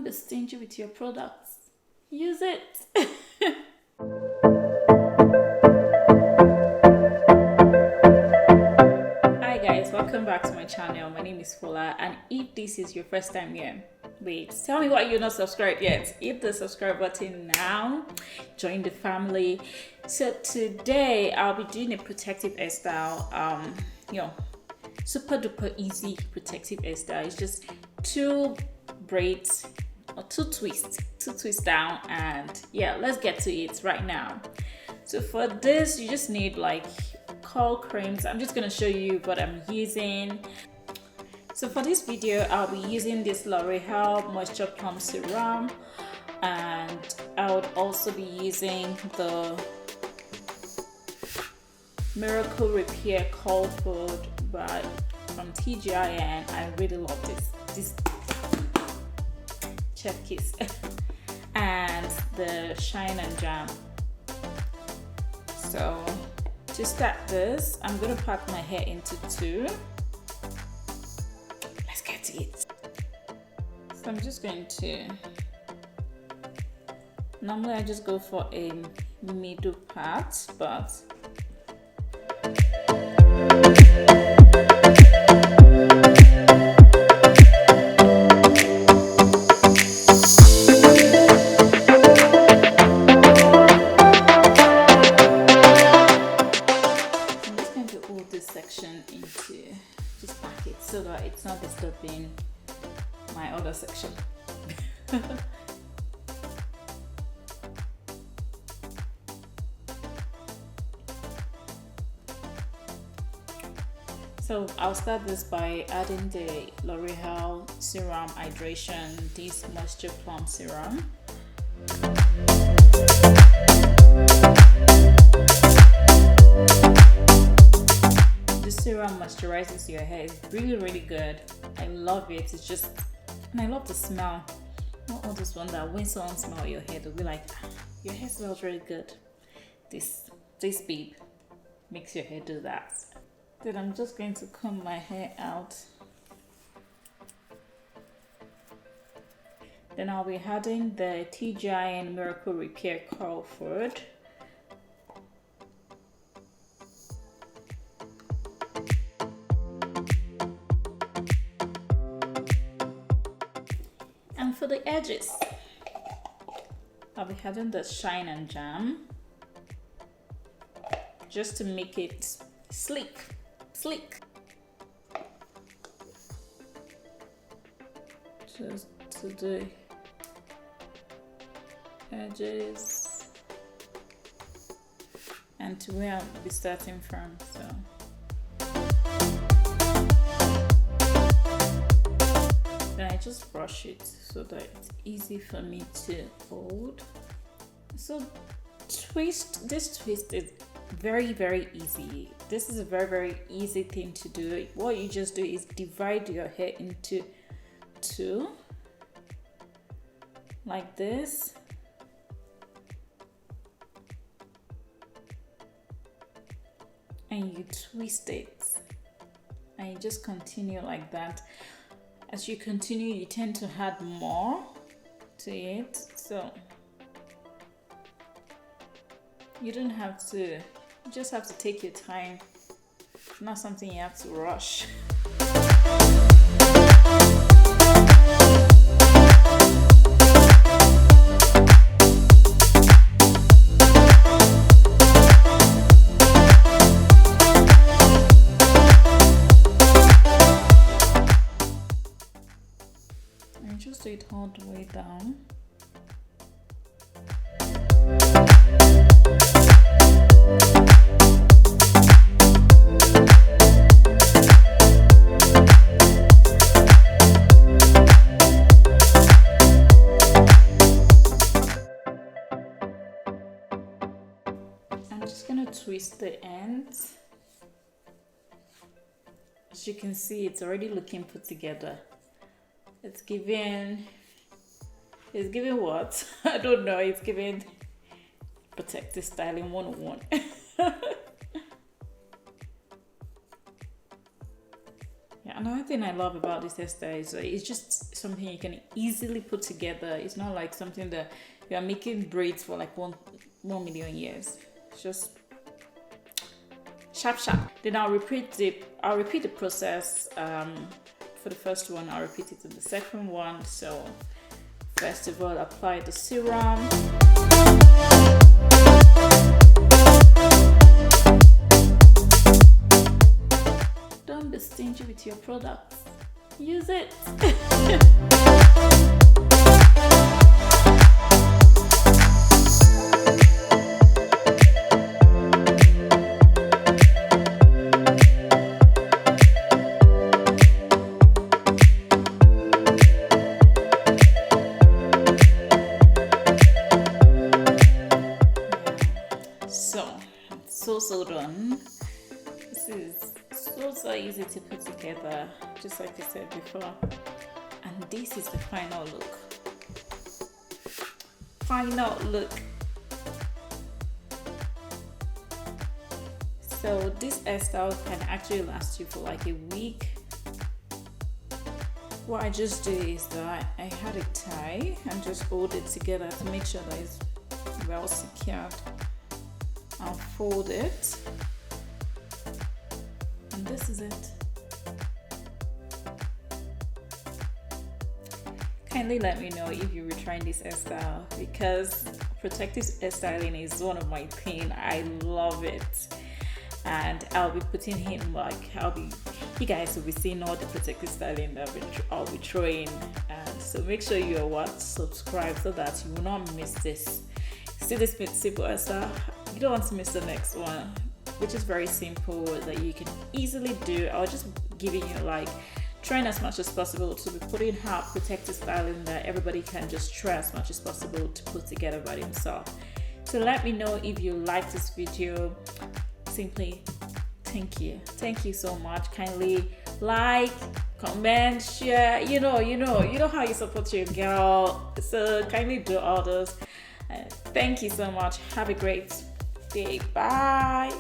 be stingy with your products. Use it. Hi guys, welcome back to my channel. My name is Fola, and if this is your first time here, wait, tell me why you're not subscribed yet. Hit the subscribe button now. Join the family. So today I'll be doing a protective hairstyle. Super duper easy protective hairstyle. It's just two braids or two twists down, and yeah, let's get to it right now. So for this, you just need like curl creams. I'm just gonna show you what I'm using. So for this video, I'll be using this Loreal Moisture Plump Serum, and I would also be using the Miracle Repair Curl Food from TGIN. I really love this chef kiss. And the Shine and Jam. So to start this, I'm gonna part my hair into two. Let's get to it. So I'm just going to, normally I just go for a middle part, but into this packet so that it's not disturbing my other section. So I'll start this by adding the L'Oreal Serum Hydration, this Moisture Plump Serum. Serum moisturizes your hair. It's really good. I love it. It's just, and I love the smell. Not all this one that when someone smells your hair, they'll be like, your hair smells really good. This babe makes your hair do that. Then I'm just going to comb my hair out. Then I'll be adding the TGIN Miracle Repair Curl Food. And for the edges, I'll be having the Shine and Jam just to make it sleek. Just to the edges and to where I'll be starting from. So then I just brush it so that it's easy for me to hold. So this twist is very easy. This is a very easy thing to do. What you just do is divide your hair into two, like this. And you twist it, and you just continue like that. As you continue, you tend to add more to it, so you don't have to, you just have to take your time. It's not something you have to rush. Just do it all the way down. I'm just gonna twist the ends. As you can see, it's already looking put together. It's giving what? I don't know. It's giving protective styling 101. Yeah. Another thing I love about this hairstyle is it's just something you can easily put together. It's not like something that you are making braids for like 1 million years. It's just sharp. Then I'll repeat the process. For the first one, I'll repeat it to the second one. So first of all, apply the serum. Don't be stingy with your products. Use it. So done. This is so easy to put together, just like I said before. And this is the final look. So this hairstyle can actually last you for like a week. What I just do is that I had a tie and just hold it together to make sure that it's well secured. I'll fold it, and this is it. Kindly let me know if you're retrying this hairstyle, because protective hairstyling is one of my things. I love it, and I'll be putting in you guys will be seeing all the protective styling that I'll be throwing, and so make sure you're subscribed so that you will not miss this. See this simple hairstyle? You don't want to miss the next one, which is very simple that you can easily do. I'll just giving you like trying as much as possible to be putting out protective styling that everybody can just try as much as possible to put together by themselves. So let me know if you like this video. Simply thank you so much. Kindly like, comment, share. You know how you support your girl, so kindly do all those. Thank you so much. Have a great day. Bye.